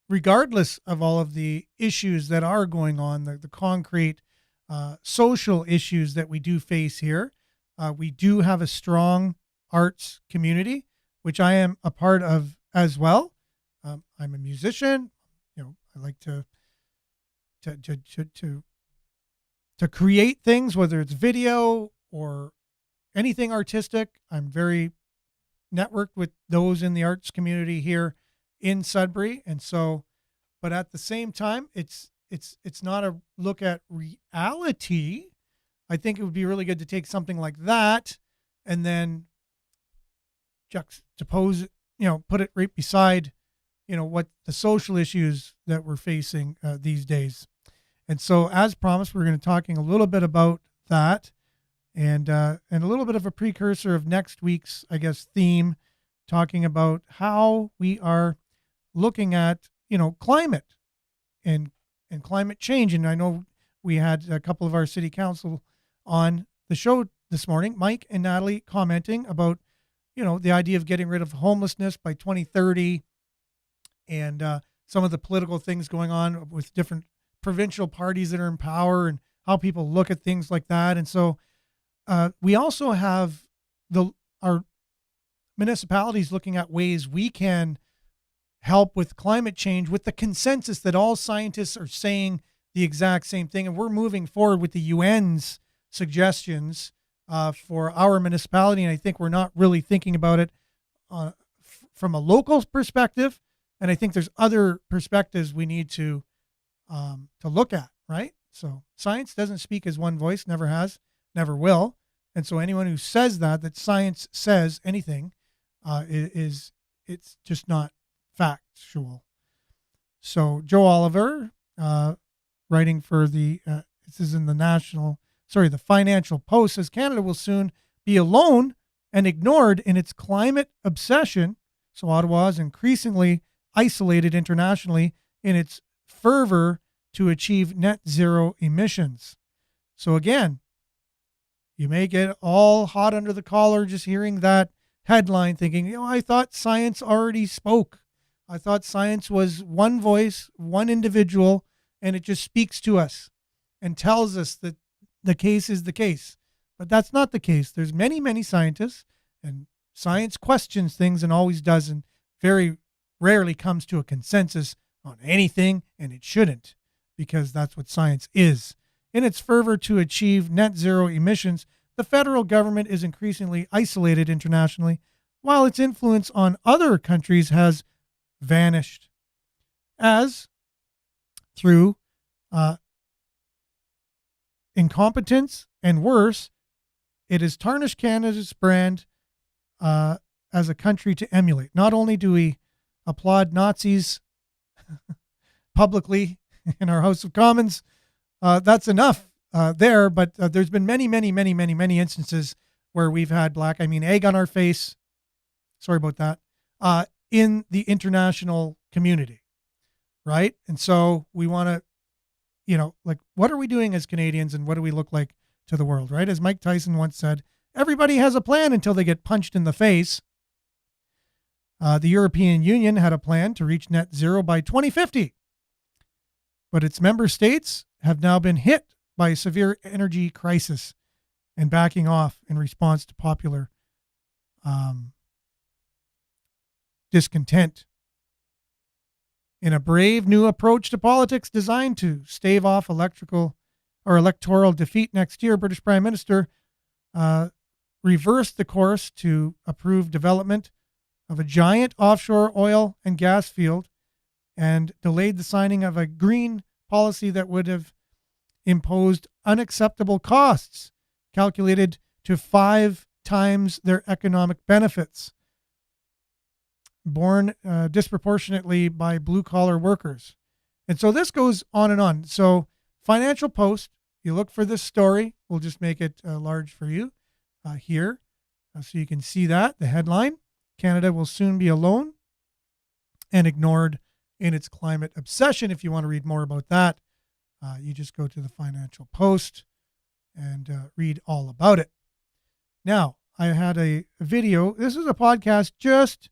Regardless of all of the issues that are going on, the concrete social issues that we do face here, we do have a strong arts community, which I am a part of as well. I'm a musician. I like to create things, whether it's video or anything artistic. I'm very networked with those in the arts community here in Sudbury. And so, but at the same time, it's not a look at reality. I think it would be really good to take something like that and then juxtapose it, put it right beside, what the social issues that we're facing these days. And so, as promised, we're going to be talking a little bit about that, and a little bit of a precursor of next week's, I guess, theme, talking about how we are looking at, climate and climate change. And I know we had a couple of our city council on the show this morning, Mike and Natalie, commenting about, the idea of getting rid of homelessness by 2030, and some of the political things going on with different provincial parties that are in power and how people look at things like that. And so we also have our municipalities looking at ways we can help with climate change, with the consensus that all scientists are saying the exact same thing. And we're moving forward with the UN's suggestions for our municipality. And I think we're not really thinking about it from a local perspective. And I think there's other perspectives we need to look at, right? So science doesn't speak as one voice, never has, never will. And so anyone who says that science says anything, it's just not factual. So Joe Oliver, writing for this is in the Financial Post, says Canada will soon be alone and ignored in its climate obsession. So Ottawa is increasingly isolated internationally in its fervor to achieve net zero emissions. So again, you may get all hot under the collar just hearing that headline, thinking, I thought science already spoke. I thought science was one voice, one individual, and it just speaks to us and tells us that the case is the case. But that's not the case. There's many, many scientists, and science questions things and always does, and very rarely comes to a consensus on anything, and it shouldn't, because that's what science is. In its fervor to achieve net zero emissions, the federal government is increasingly isolated internationally, while its influence on other countries has vanished. As through incompetence and worse, it has tarnished Canada's brand as a country to emulate. Not only do we applaud Nazis publicly in our House of Commons, that's enough there, but there's been many, many, many, many, many instances where we've had egg on our face, sorry about that, in the international community, right? And so we want to, what are we doing as Canadians, and what do we look like to the world, right? As Mike Tyson once said, everybody has a plan until they get punched in the face. The European Union had a plan to reach net zero by 2050, but its member states have now been hit by a severe energy crisis and backing off in response to popular discontent. In a brave new approach to politics designed to stave off electoral defeat next year, British Prime Minister reversed the course to approve development of a giant offshore oil and gas field and delayed the signing of a green policy that would have imposed unacceptable costs calculated to 5 times their economic benefits, borne disproportionately by blue-collar workers. And so this goes on and on. So Financial Post, you look for this story. We'll just make it large for you here so you can see that. The headline, Canada will soon be alone and ignored in its climate obsession. If you want to read more about that, you just go to the Financial Post and read all about it. Now, I had a video. This is a podcast just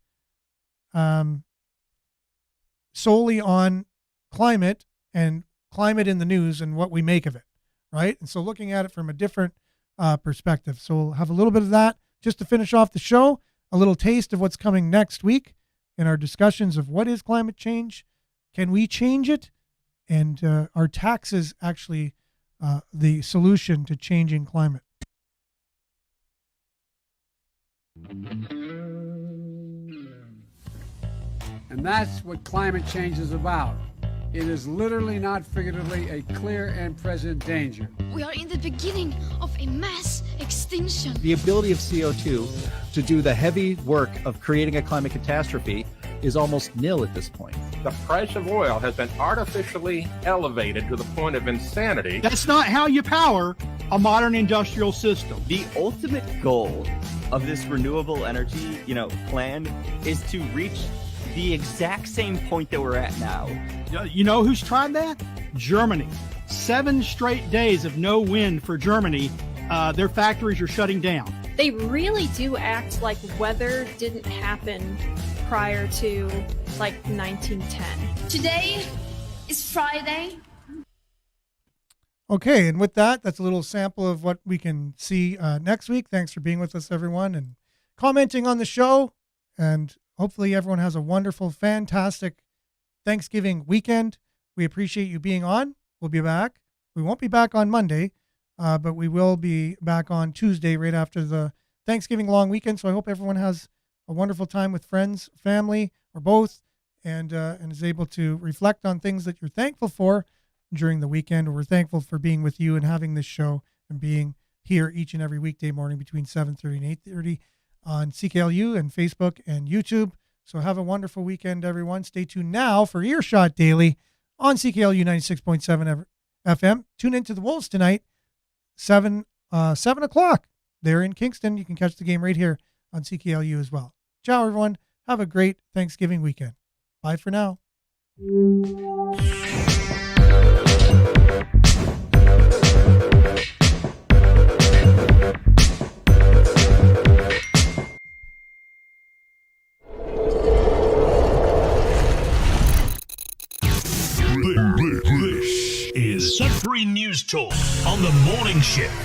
solely on climate and climate in the news and what we make of it, right? And so looking at it from a different perspective. So we'll have a little bit of that just to finish off the show, a little taste of what's coming next week in our discussions of what is climate change, can we change it, and are taxes actually the solution to changing climate? And that's what climate change is about. It is literally, not figuratively, a clear and present danger. We are in the beginning of a mass extinction. The ability of CO2 to do the heavy work of creating a climate catastrophe is almost nil at this point. the price of oil has been artificially elevated to the point of insanity. That's not how you power a modern industrial system. The ultimate goal of this renewable energy, plan is to reach the exact same point that we're at now. You know who's tried that? Germany. 7 straight days of no wind for Germany. Their factories are shutting down. They really do act like weather didn't happen prior to 1910. Today is Friday. Okay, and with that, that's a little sample of what we can see next week. Thanks for being with us, everyone, and commenting on the show. And hopefully everyone has a wonderful, fantastic Thanksgiving weekend. We appreciate you being on. We'll be back. We won't be back on Monday, but we will be back on Tuesday right after the Thanksgiving long weekend. So I hope everyone has a wonderful time with friends, family, or both, and is able to reflect on things that you're thankful for during the weekend. We're thankful for being with you and having this show and being here each and every weekday morning between 7:30 and 8:30 on CKLU and Facebook and YouTube. So have a wonderful weekend, everyone. Stay tuned now for Earshot Daily on CKLU 96.7 FM. Tune into the Wolves tonight, 7 o'clock. They're in Kingston. You can catch the game right here on CKLU as well. Ciao, everyone. Have a great Thanksgiving weekend. Bye for now. This is Sudbury News Talk on the morning shift.